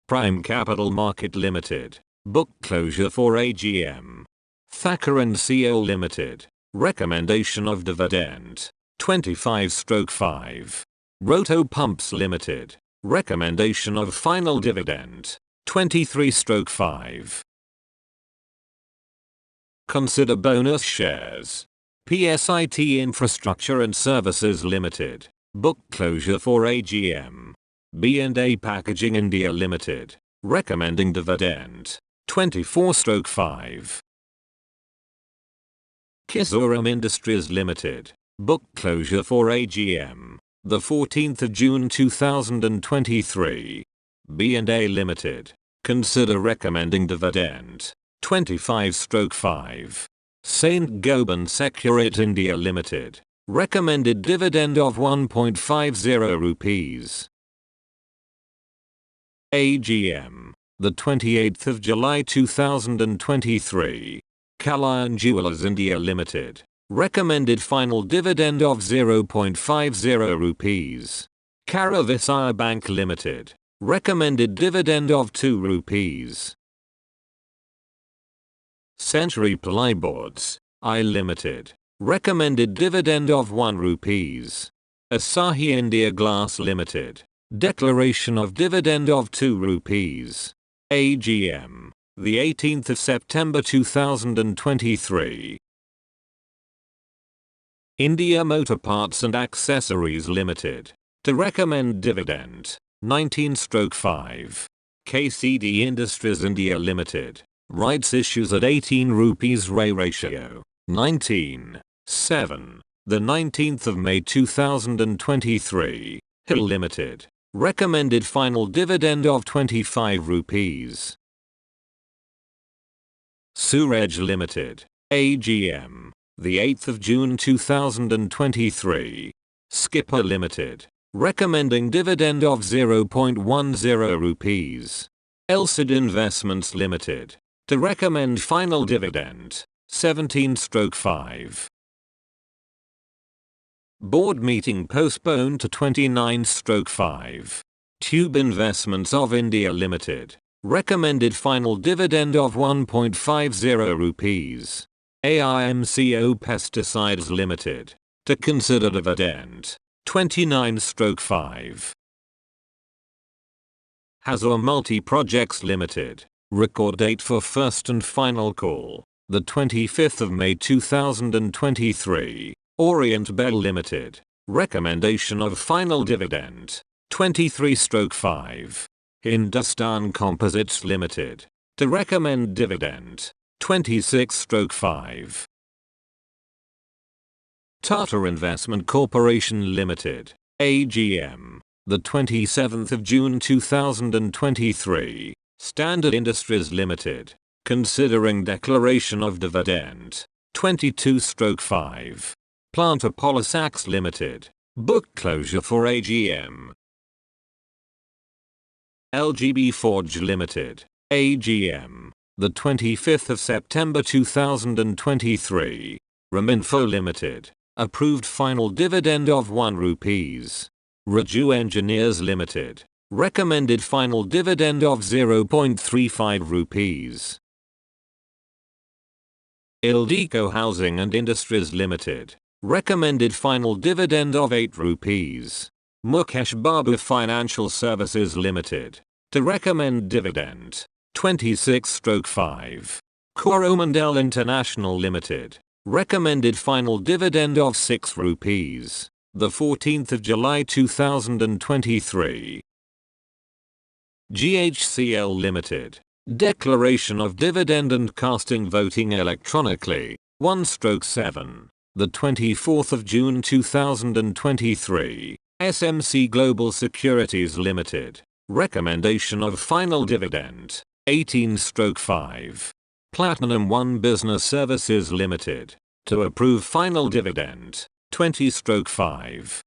Prime Capital Market Limited. Book closure for AGM. Thacker and Co Limited. Recommendation of dividend. 25/5. Roto Pumps Limited. Recommendation of final dividend. 23/5. Consider bonus shares. PSIT Infrastructure and Services Limited. Book closure for AGM. B&A Packaging India Limited. Recommending dividend. 24/5. Kishoram Industries Limited. Book closure for AGM. The 14th of June 2023. B&A Limited. Consider recommending dividend. 25/5. Saint Gobain Securit India Limited. Recommended dividend of 1.50 rupees. AGM. The 28th of July 2023. Kalyan Jewellers India Limited. Recommended final dividend of 0.50 rupees. Karavysaya Bank Limited. Recommended dividend of 2 rupees. Century Plyboards I Limited. Recommended dividend of 1 rupees. Asahi India Glass Limited. Declaration of dividend of 2 rupees. AGM. The 18th of September 2023. India Motor Parts and Accessories Limited. To recommend dividend. 19/5. KCD Industries India Limited. Rights issues at 18 rupees ratio. 19/7. The 19th of May 2023. Hill Limited. Recommended final dividend of 25 rupees. Suraj Limited. AGM. The 8th of June 2023. Skipper Limited. Recommending dividend of 0.10 rupees. Elsid Investments Limited. To recommend final dividend. 17/5. Board meeting postponed to 29/5. Tube Investments of India Limited. Recommended final dividend of 1.50 rupees. AIMCO Pesticides Limited. To consider dividend. 29/5. Hazor Multi-Projects Limited. Record date for first and final call. The 25th of May 2023. Orient Bell Limited. Recommendation of final dividend. 23/5. Hindustan Composites Limited. To recommend dividend. 26/5. Tata Investment Corporation Limited. AGM. The 27th of June 2023. Standard Industries Limited. Considering declaration of dividend. 22/5. Planter Polysacs Limited. Book closure for AGM. LGB Forge Limited. AGM. The 25th of September 2023. Raminfo Limited. Approved final dividend of 1 rupees. Raju Engineers Limited. Recommended final dividend of 0.35 rupees. Ildeco Housing and Industries Limited. Recommended final dividend of 8 rupees. Mukesh Babu Financial Services Limited. To recommend dividend. 26/5. Coromandel International Limited. Recommended final dividend of 6 rupees. The 14th of July 2023. GHCL Limited. Declaration of dividend and casting voting electronically. 1/7. The 24th of June 2023. SMC Global Securities Limited. Recommendation of final dividend. 18/5. Platinum One Business Services Limited. To approve final dividend. 20/5.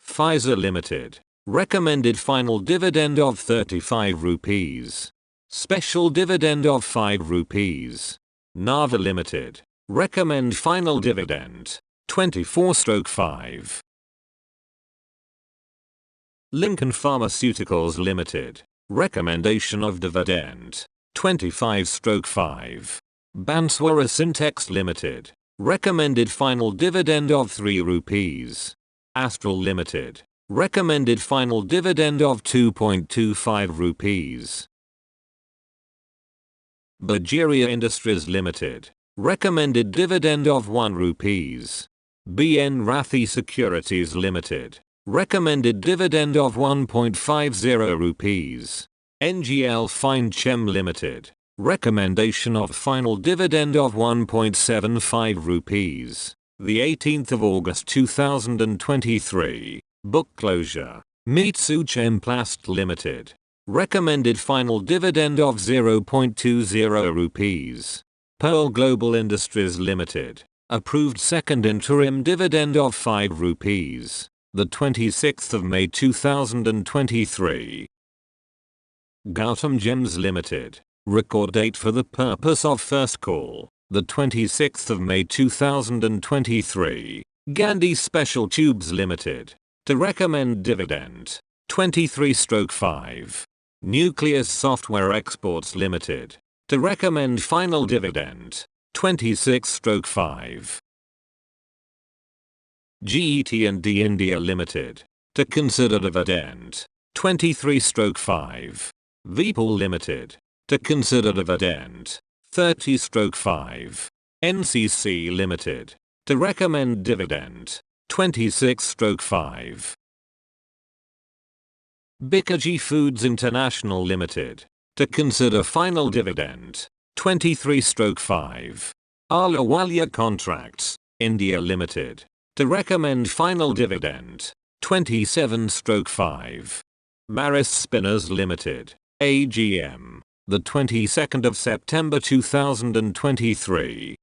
Pfizer Limited. Recommended final dividend of 35 rupees. Special dividend of 5 rupees. Nava Limited. Recommend final dividend. 24/5. Lincoln Pharmaceuticals Limited. Recommendation of dividend 25/5. Banswara Sensex Limited. Recommended final dividend of 3 rupees. Astral Limited. Recommended final dividend of 2.25 rupees. Bajaria Industries Limited. Recommended dividend of 1 rupees. BN Rathi Securities Limited. Recommended dividend of 1.50 rupees. NGL Fine Chem Limited. Recommendation of final dividend of 1.75 rupees. The 18th of August 2023. Book closure. Mitsu Chemplast Limited. Recommended final dividend of 0.20 rupees. Pearl Global Industries Limited. Approved second interim dividend of 5 rupees. The 26th of May 2023. Gautam Gems Limited. Record date for the purpose of first call. The 26th of May 2023. Gandhi Special Tubes Limited. To recommend dividend 23/5. Nucleus Software Exports Limited. To recommend final dividend 26/5. GET&D India Limited. To consider dividend 23/5. Vipul Limited. To consider dividend 30/5. NCC Limited. To recommend dividend 26/5. Bikaji Foods International Limited. To consider final dividend 23/5. Ahluwalia Contracts India Limited. To recommend final dividend 27/5. Maris Spinners Limited. AGM. The 22nd of September 2023.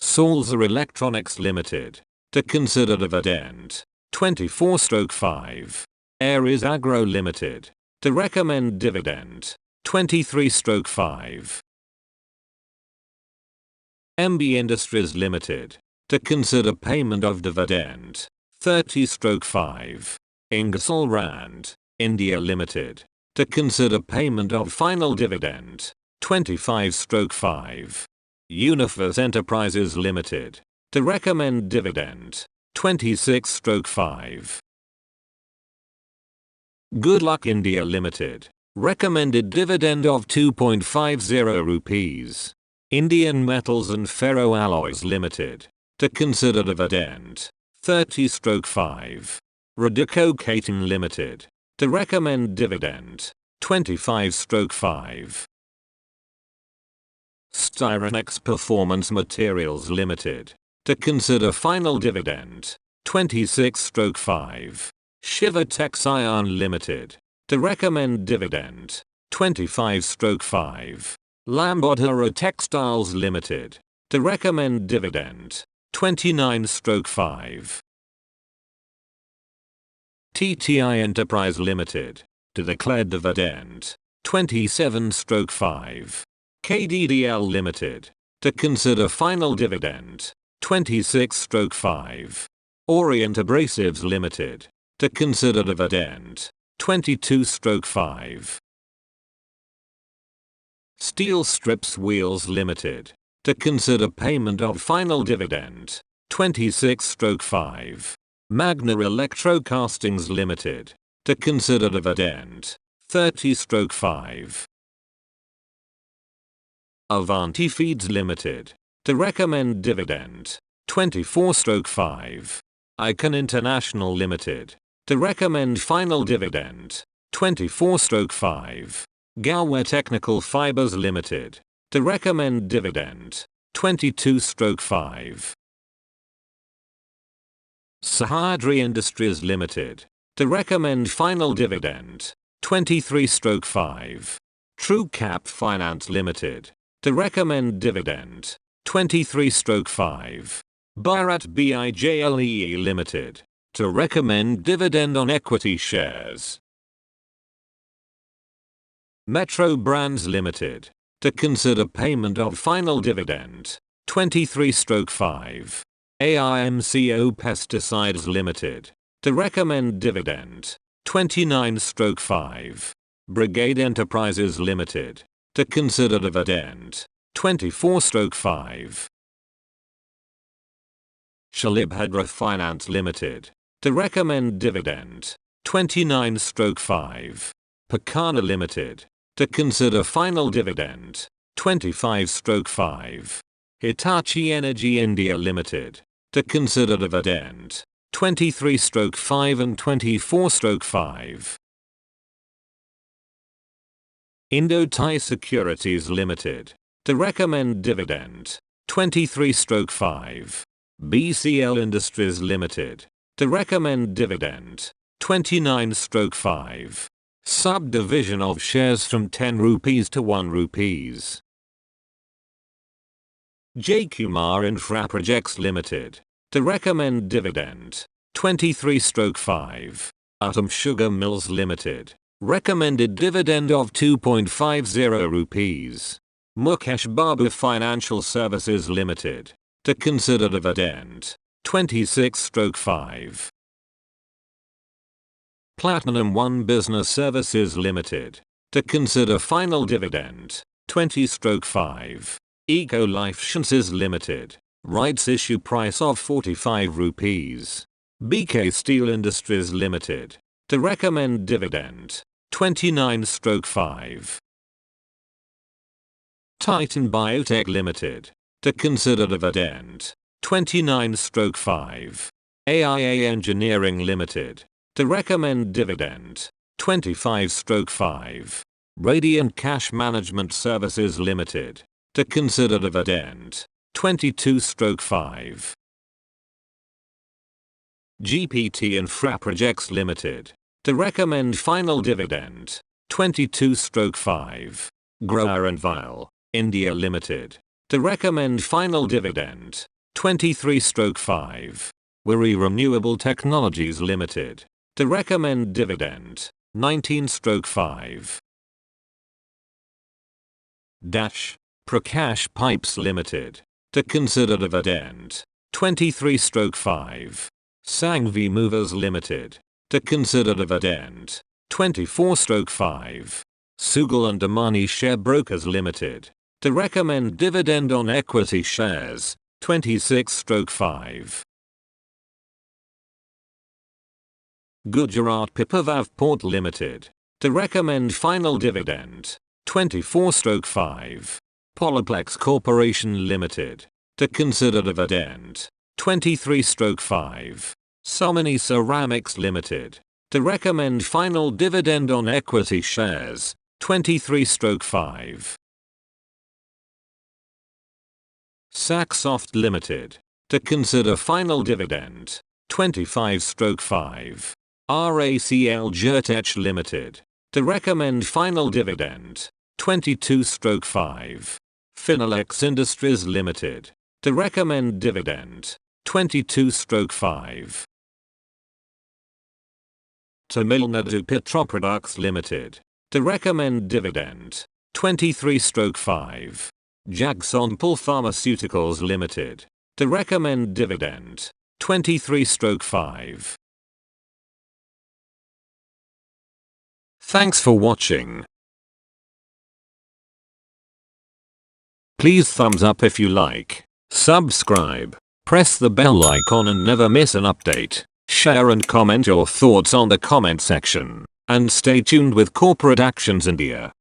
Salzer Electronics Limited. To consider dividend 24/5. Aries Agro Limited. To recommend dividend 23/5. MB Industries Limited. To consider payment of dividend 30/5. Ingersoll Rand India Limited. To consider payment of final dividend 25/5. Universe Enterprises Limited. To recommend dividend 26/5. Good Luck India Limited. Recommended dividend of 2.50 rupees. Indian Metals and Ferroalloys Limited. To consider dividend 30/5. Radico Khaitan Limited. To recommend dividend 25/5. Styrenex Performance Materials Limited. To consider final dividend 26/5. Shiva Texion Limited. To recommend dividend 25/5. Lambodhara Textiles Limited. To recommend dividend 29/5. TTI Enterprise Limited. To declare dividend 27/5. KDDL Limited. To consider final dividend 26/5. Orient Abrasives Limited. To consider dividend 22/5. Steel Strips Wheels Limited. To consider payment of final dividend 26/5. Magna Electrocastings Limited. To consider dividend 30/5. Avanti Feeds Limited. To recommend dividend 24/5. Icon International Limited. To recommend final dividend 24/5. Galware Technical Fibers Limited. To recommend dividend 22/5. Sahyadri Industries Limited. To recommend final dividend 23/5. TrueCap Finance Limited. To recommend dividend 23/5. Bharat Bijlee Limited. To recommend dividend on equity shares. Metro Brands Limited. To consider payment of final dividend 23/5. AIMCO Pesticides Limited. To recommend dividend. 29/5. Brigade Enterprises Limited. To consider dividend. 24/5. Shalib Hadra Finance Limited. To recommend dividend. 29/5. Pakana Limited. To consider final dividend. 25/5. Hitachi Energy India Limited. To consider dividend. 23/5 and 24/5. Indo-Thai Securities Limited. To recommend dividend. 23/5. BCL Industries Limited. To recommend dividend. 29/5. Subdivision of shares from 10 rupees to 1 rupees. J. Kumar Infra Projects Limited. To recommend dividend. 23/5. Atom Sugar Mills Limited. Recommended dividend of 2.50 rupees. Mukesh Babu Financial Services Limited. To consider dividend. 26/5. Platinum One Business Services Limited. To consider final dividend. 20/5. Eco Life Sciences Limited. Rights issue price of 45 rupees. BK Steel Industries Limited. To recommend dividend. 29/5. Titan Biotech Limited. To consider dividend. 29/5. AIA Engineering Limited. To recommend dividend. 25/5. Radiant Cash Management Services Limited. To consider dividend. 22/5. GPT Infra Projects Limited. To recommend final dividend. 22/5. Grower and Vile, India Limited. To recommend final dividend. 23/5. Wiri Renewable Technologies Limited. To recommend dividend. 19/5. Dash Prakash Pipes Limited. To consider dividend. 23/5. Sangvi Movers Limited. To consider dividend. 24/5. Sugal and Damani Share Brokers Limited. To recommend dividend on equity shares. 26/5. Gujarat Pipavav Port Limited. To recommend final dividend. 24/5. Polyplex Corporation Limited. To consider dividend. 23/5. Somani Ceramics Limited. To recommend final dividend on equity shares. 23/5. Saxoft Limited. To consider final dividend. 25/5. RACL Jertech Limited. To recommend final dividend. 22/5. Finolex Industries Limited. To recommend dividend. 22/5. Tamil Nadu Petroproducts Limited. To recommend dividend. 23/5. Jagsonpal Pharmaceuticals Limited. To recommend dividend. 23/5. Thanks for watching. Please thumbs up if you like, subscribe, press the bell icon and never miss an update. Share and comment your thoughts on the comment section. And stay tuned with Corporate Actions India.